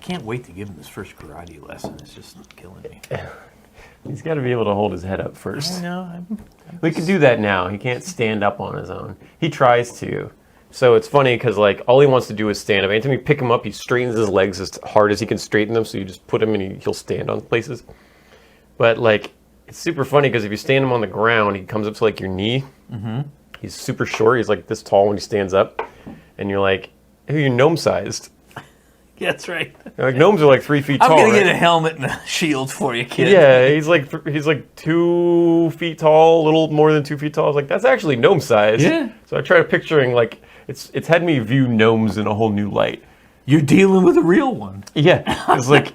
can't wait to give him his first karate lesson. It's just killing me. He's got to be able to hold his head up first. I know. We could do that now. He can't stand up on his own. He tries to. So it's funny because like all he wants to do is stand up. Anytime you pick him up, he straightens his legs as hard as he can straighten them. So you just put him and he'll stand on places. But like it's super funny because if you stand him on the ground, he comes up to like your knee. Mm-hmm. He's super short. He's like this tall when he stands up, and you're like, "Hey, you're gnome-sized." Yeah, that's right. Like gnomes are like 3 feet tall. I'm gonna right? get a helmet and a shield for you, kid. Yeah, he's like 2 feet tall, a little more than 2 feet tall. I was like, that's actually gnome size. Yeah. So I tried picturing like it's had me view gnomes in a whole new light. You're dealing with a real one. Yeah, it's like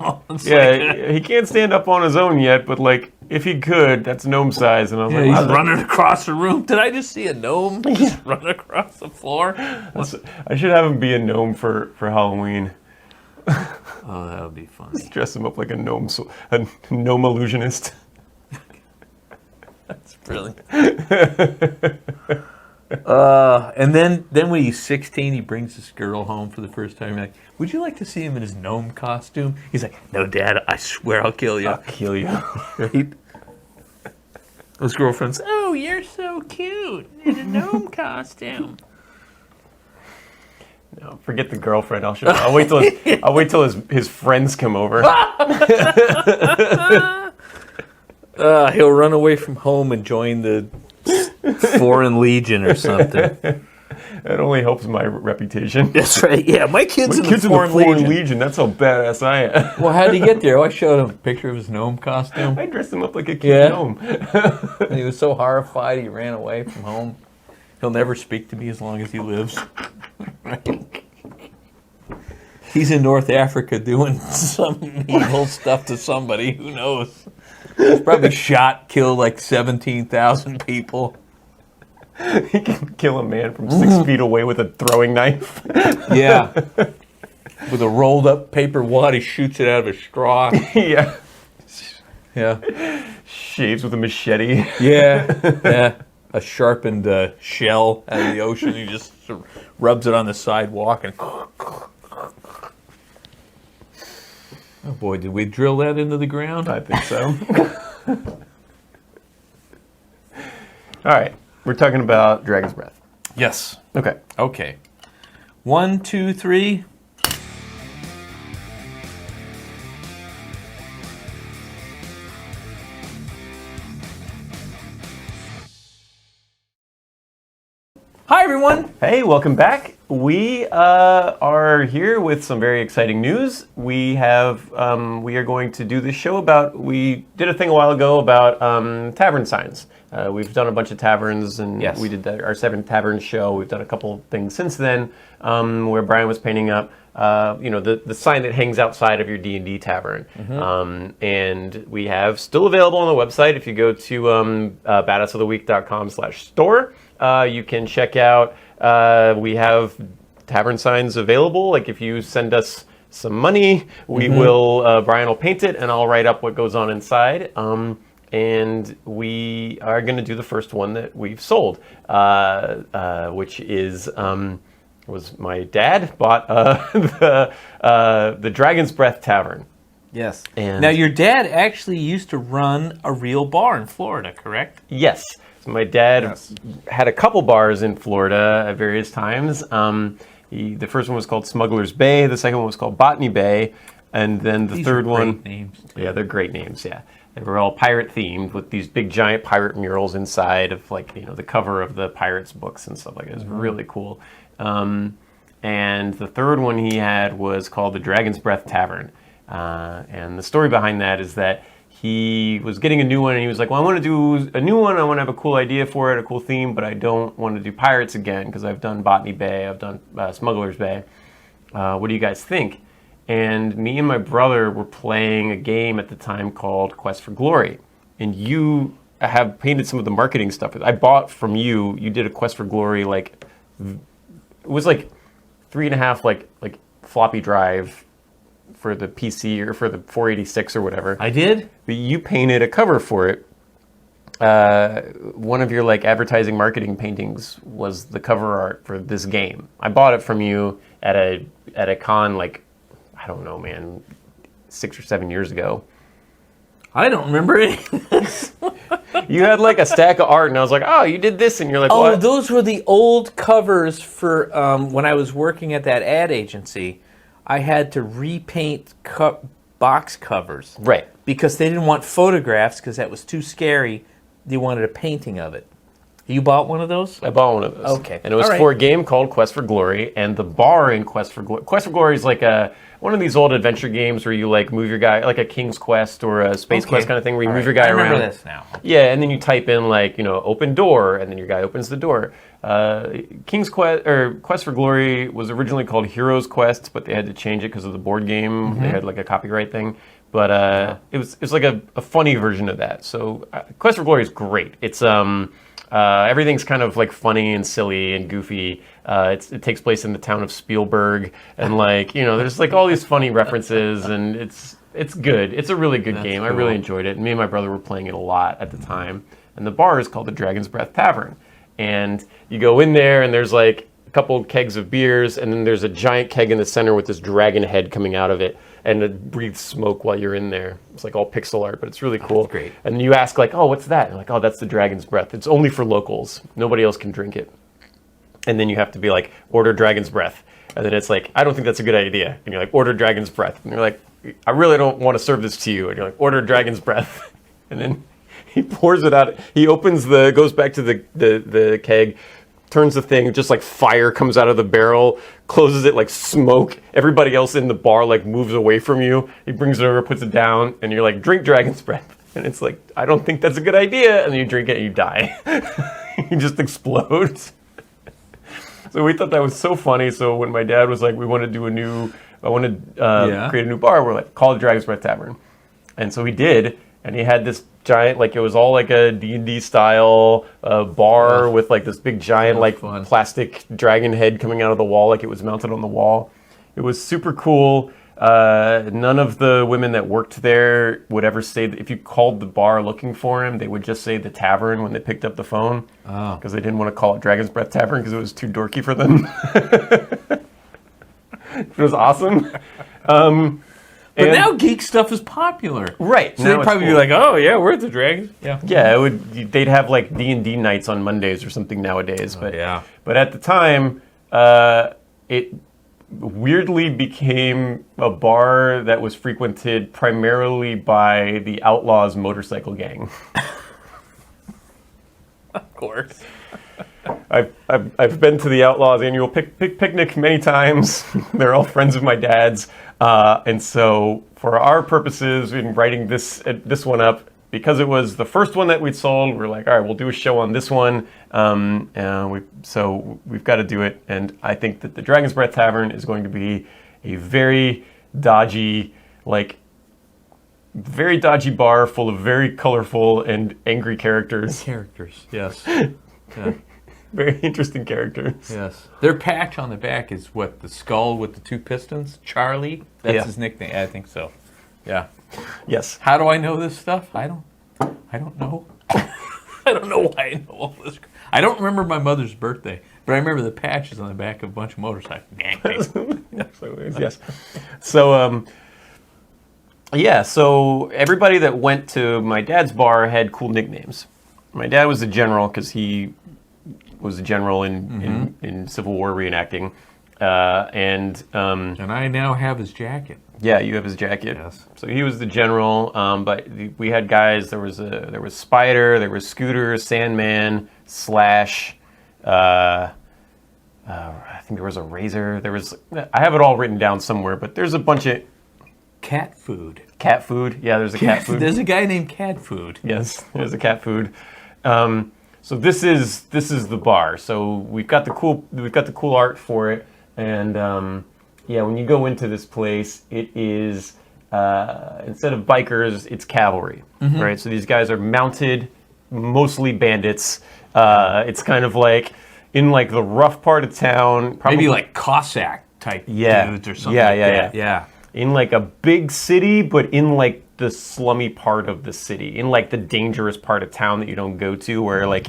he can't stand up on his own yet, but like if he could, that's gnome size. And I was like, he's wow, running across the room. Did I just see a gnome just run across the floor? I should have him be a gnome for Halloween. Oh, that would be funny. Just dress him up like a gnome illusionist. That's brilliant. And then when he's 16, he brings this girl home for the first time. You're like, would you like to see him in his gnome costume? He's like, no, Dad, I swear I'll kill you. I'll kill you. Right? Those girlfriends, oh, you're so cute in a gnome costume. No, forget the girlfriend. I'll wait till his friends come over. He'll run away from home and join the Foreign Legion or something. That only helps my reputation. That's right. Yeah, my kid's in the Foreign Legion. That's how badass I am. Well, how did he get there? Oh, I showed him a picture of his gnome costume. I dressed him up like a cute gnome. And he was so horrified he ran away from home. He'll never speak to me as long as he lives. Right? He's in North Africa doing some evil stuff to somebody. Who knows? He's probably shot, killed like 17,000 people. He can kill a man from 6 feet away with a throwing knife. Yeah. With a rolled up paper wad, he shoots it out of a straw. Yeah. Yeah. Shaves with a machete. Yeah. Yeah. A sharpened shell out of the ocean. He just rubs it on the sidewalk and... Oh boy, did we drill that into the ground? I think so. All right. We're talking about Dragon's Breath. Yes. Okay. Okay. 1, 2, 3. Hi, everyone. Hey, welcome back. We are here with some very exciting news. We are going to do this show about, we did a thing a while ago about tavern signs. We've done a bunch of taverns, and we did our 7th tavern show. We've done a couple things since then, where Brian was painting up, the sign that hangs outside of your D&D tavern. Mm-hmm. And we have still available on the website. If you go to badassoftheweek.com/store, you can check out, we have tavern signs available. Like if you send us some money, we will, Brian will paint it and I'll write up what goes on inside. And we are going to do the first one that we've sold, which is, was my dad bought the Dragon's Breath Tavern. Yes. And now, your dad actually used to run a real bar in Florida, correct? Yes. So my dad had a couple bars in Florida at various times. The first one was called Smuggler's Bay. The second one was called Botany Bay. And then the third one... Great names. Yeah, they're great names, yeah. They were all pirate themed with these big giant pirate murals inside of the cover of the pirates books and stuff like that. It was really cool. And the third one he had was called the Dragon's Breath Tavern. And the story behind that is that he was getting a new one and he was like, well, I want to do a new one. I want to have a cool idea for it, a cool theme, but I don't want to do pirates again because I've done Botany Bay, I've done Smuggler's Bay. What do you guys think? And me and my brother were playing a game at the time called Quest for Glory. And you have painted some of the marketing stuff. I bought from you. You did a Quest for Glory, it was 3.5 like floppy drive for the PC or for the 486 or whatever. I did? But you painted a cover for it. One of your advertising marketing paintings was the cover art for this game. I bought it from you at a con I don't know, man, 6 or 7 years ago. I don't remember it. You had like a stack of art, and I was like, "Oh, you did this," and you're like, Oh, "What?" those were the old covers for when I was working at that ad agency. I had to repaint box covers. Right. Because they didn't want photographs because that was too scary. They wanted a painting of it. You bought one of those? I bought one of those. Okay. And it was All right. for a game called Quest for Glory, and the bar in Quest for Glory is like one of these old adventure games where you like move your guy, like a King's Quest or a Space Quest kind of thing, where you move your guy around. I remember this now. Yeah, and then you type in like, open door, and then your guy opens the door. King's Quest or Quest for Glory was originally called Heroes Quest, but they had to change it because of the board game. They had like a copyright thing. But it was like a funny version of that. So Quest for Glory is great. It's everything's kind of like funny and silly and goofy. It takes place in the town of Spielberg, and like there's like all these funny references, and it's good. It's a really good game. Cool. I really enjoyed it. Me and my brother were playing it a lot at the time. And the bar is called the Dragon's Breath Tavern, and you go in there, and there's like a couple kegs of beers, and then there's a giant keg in the center with this dragon head coming out of it. And it breathes smoke while you're in there. It's like all pixel art, but it's really cool. That's great. And you ask like, "Oh, what's that?" And like, "Oh, that's the Dragon's Breath. It's only for locals. Nobody else can drink it." And then you have to be like, "Order Dragon's Breath." And then it's like, "I don't think that's a good idea." And you're like, "Order Dragon's Breath." And you're like, "I really don't want to serve this to you." And you're like, "Order Dragon's Breath." And then he pours it out. He goes back to the keg, turns the thing, just like fire comes out of the barrel, closes it like smoke. Everybody else in the bar like moves away from you. He brings it over, puts it down, and you're like, "Drink Dragon's Breath." And it's like, "I don't think that's a good idea." And then you drink it and you die. You just explode. So we thought that was so funny. So when my dad was like, "We want to do create a new bar," we're like, "Call it Dragon's Breath Tavern." And so he did. And he had this giant, like it was all like a D&D style bar with like this big giant like plastic dragon head coming out of the wall, like it was mounted on the wall. It was super cool. None of the women that worked there would ever say that if you called the bar looking for him, they would just say the Tavern when they picked up the phone, because they didn't want to call it Dragon's Breath Tavern because it was too dorky for them. It was awesome. But now geek stuff is popular, right? So they'd probably be like, "Oh yeah, we're at the Dragons." Yeah. They'd have like D&D nights on Mondays or something nowadays. But at the time, it weirdly became a bar that was frequented primarily by the Outlaws motorcycle gang. Of course. I've been to the Outlaws annual picnic many times. They're all friends of my dad's, and so for our purposes in writing this one up, because it was the first one that we'd sold, we're like, all right, we'll do a show on this one. So we've got to do it, and I think that the Dragon's Breath Tavern is going to be a very dodgy bar full of very colorful and angry characters. Yes. Yeah. Very interesting characters. Yes. Their patch on the back is what? The skull with the two pistons? Charlie? That's his nickname. I think so. Yeah. Yes. How do I know this stuff? I don't know. I don't know why I know all this. I don't remember my mother's birthday, but I remember the patches on the back of a bunch of motorcycles. Yes. So everybody that went to my dad's bar had cool nicknames. My dad was a general because he was a general in Civil War reenacting, and I now have his jacket. Yeah, you have his jacket. Yes. So he was the general, but we had guys. There was Spider, there was Scooter, Sandman, Slash. I think there was a Razor. I have it all written down somewhere, but there's a bunch of cat food. Cat food. Yeah, there's a cat food. There's a guy named Cat Food. Yes, there's a cat food. So this is the bar. So we've got the cool art for it, and when you go into this place, it is instead of bikers, it's cavalry, right? So these guys are mounted, mostly bandits. It's kind of like in like the rough part of town, probably maybe like Cossack type dudes or something. Yeah. In like a big city, but in like the slummy part of the city, in like the dangerous part of town that you don't go to, where like,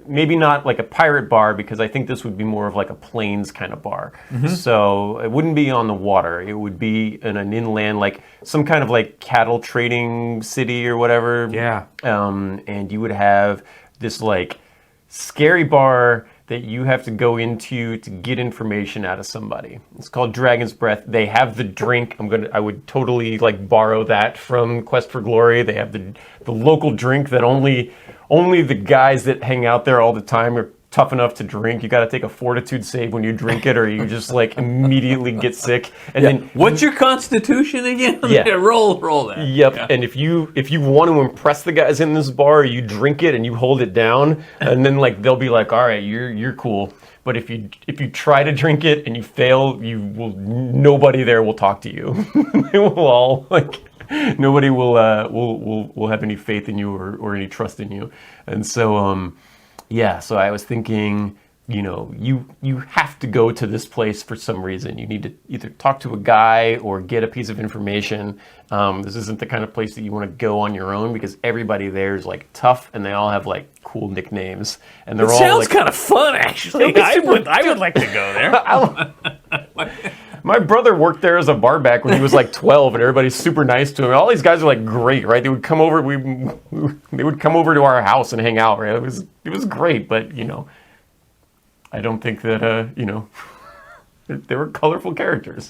maybe not like a pirate bar, because I think this would be more of like a plains kind of bar. So it wouldn't be on the water. It would be in an inland, like some kind of like cattle trading city or whatever. Yeah. And you would have this like scary bar that you have to go into to get information out of somebody. It's called Dragon's Breath. They have the drink. I would totally like borrow that from Quest for Glory. They have the local drink that only the guys that hang out there all the time are tough enough to drink. You got to take a fortitude save when you drink it, or you just like immediately get sick. And then what's your constitution again? Yeah. roll that. Yep. Yeah. And if you want to impress the guys in this bar, you drink it and you hold it down, and then like they'll be like, "All right, you're cool." But if you try to drink it and you fail, nobody there will talk to you. They will all like, nobody will have any faith in you or any trust in you. And so so I was thinking, you have to go to this place for some reason. You need to either talk to a guy or get a piece of information. This isn't the kind of place that you want to go on your own, because everybody there is like tough, and they all have like cool nicknames, and they're all sounds like, kind of fun, actually. I would like to go there. My brother worked there as a bar back when he was like 12, and everybody's super nice to him. All these guys are like great, right? They would come over. They would come over to our house and hang out. Right? It was great, but I don't think that they were colorful characters.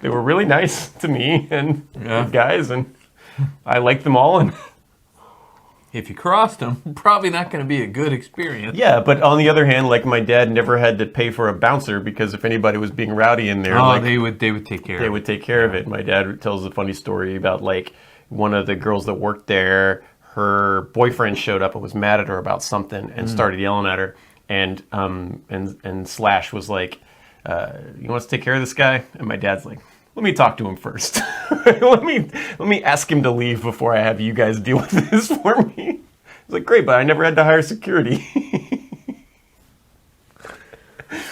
They were really nice to me and the guys, and I liked them all. And if you crossed them, probably not going to be a good experience. yeah, but on the other hand, like my dad never had to pay for a bouncer, because if anybody was being rowdy in there, they would take care. They would take care of it. My dad tells a funny story about like one of the girls that worked there. Her boyfriend showed up and was mad at her about something and started yelling at her. And Slash was like, "You want us to take care of this guy?" And my dad's like, "Let me talk to him first. let me ask him to leave before I have you guys deal with this for me." He's like, "Great, but I never had to hire security."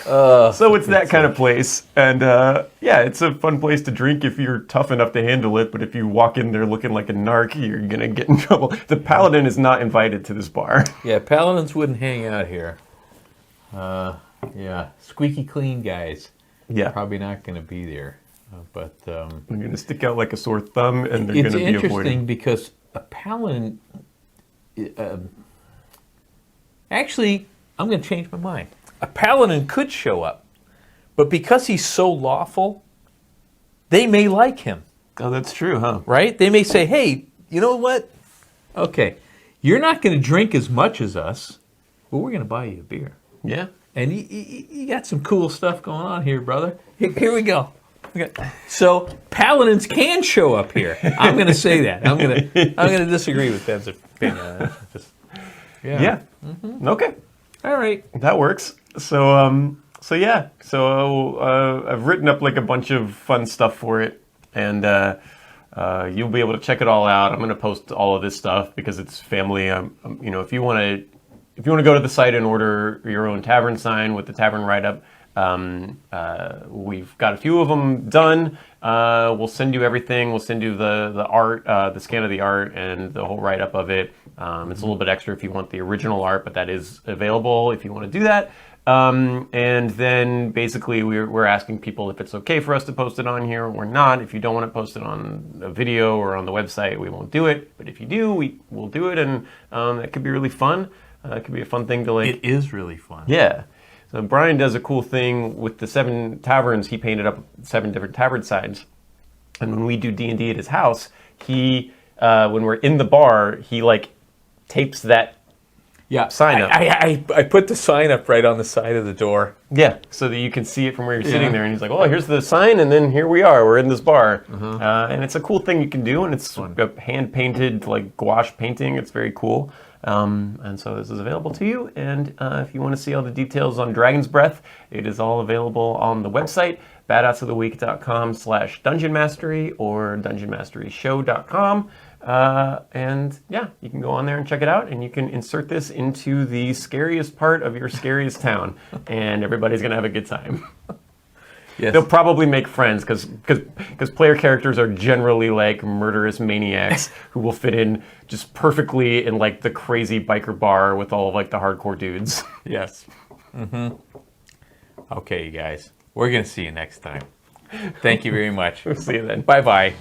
So it's that kind of place, and it's a fun place to drink if you're tough enough to handle it. But if you walk in there looking like a narc, you're gonna get in trouble. The Paladin is not invited to this bar. Yeah, paladins wouldn't hang out here. Squeaky clean guys. Yeah, Probably not going to be there. But they're gonna stick out like a sore thumb, and they're it's gonna be interesting avoided. because a paladin. Actually, I'm going to change my mind. A paladin could show up, but because he's so lawful, they may like him. Oh, that's true, huh? Right? They may say, "Hey, you know what? Okay, you're not going to drink as much as us, but we're going to buy you a beer. Yeah. And you got some cool stuff going on here, brother. Here we go." Okay. So paladins can show up here. I'm going to say that. I'm going to disagree with Ben's opinion. Yeah. Mm-hmm. Okay. All right. That works. So I've written up like a bunch of fun stuff for it, and you'll be able to check it all out. I'm going to post all of this stuff because it's family. If you want to go to the site and order your own tavern sign with the tavern write-up, we've got a few of them done. We'll send you everything. We'll send you the art, the scan of the art, and the whole write-up of it. It's a little bit extra if you want the original art, but that is available if you want to do that. And then basically we're asking people if it's okay for us to post it on here or not. If you don't want to post it on a video or on the website, we won't do it. But if you do, we'll do it, and that could be really fun. It could be a fun thing to like. It is really fun. Yeah. So Brian does a cool thing with the 7 taverns. He painted up 7 different tavern signs. And when we do D&D at his house, he, when we're in the bar, he like tapes that sign up. I put the sign up right on the side of the door. Yeah, so that you can see it from where you're sitting there. And he's like, "Oh, here's the sign, and then here we are. We're in this bar." And it's a cool thing you can do, and it's a hand-painted, like gouache painting. It's very cool. And so this is available to you. And if you want to see all the details on Dragon's Breath, it is all available on the website, badassoftheweek.com/Dungeon Mastery or dungeonmasteryshow.com. And yeah, you can go on there and check it out, and you can insert this into the scariest part of your scariest town, and everybody's going to have a good time. Yes. They'll probably make friends because player characters are generally like murderous maniacs who will fit in just perfectly in like the crazy biker bar with all of like the hardcore dudes. Yes. Okay, you guys. We're going to see you next time. Thank you very much. See you then. Bye-bye.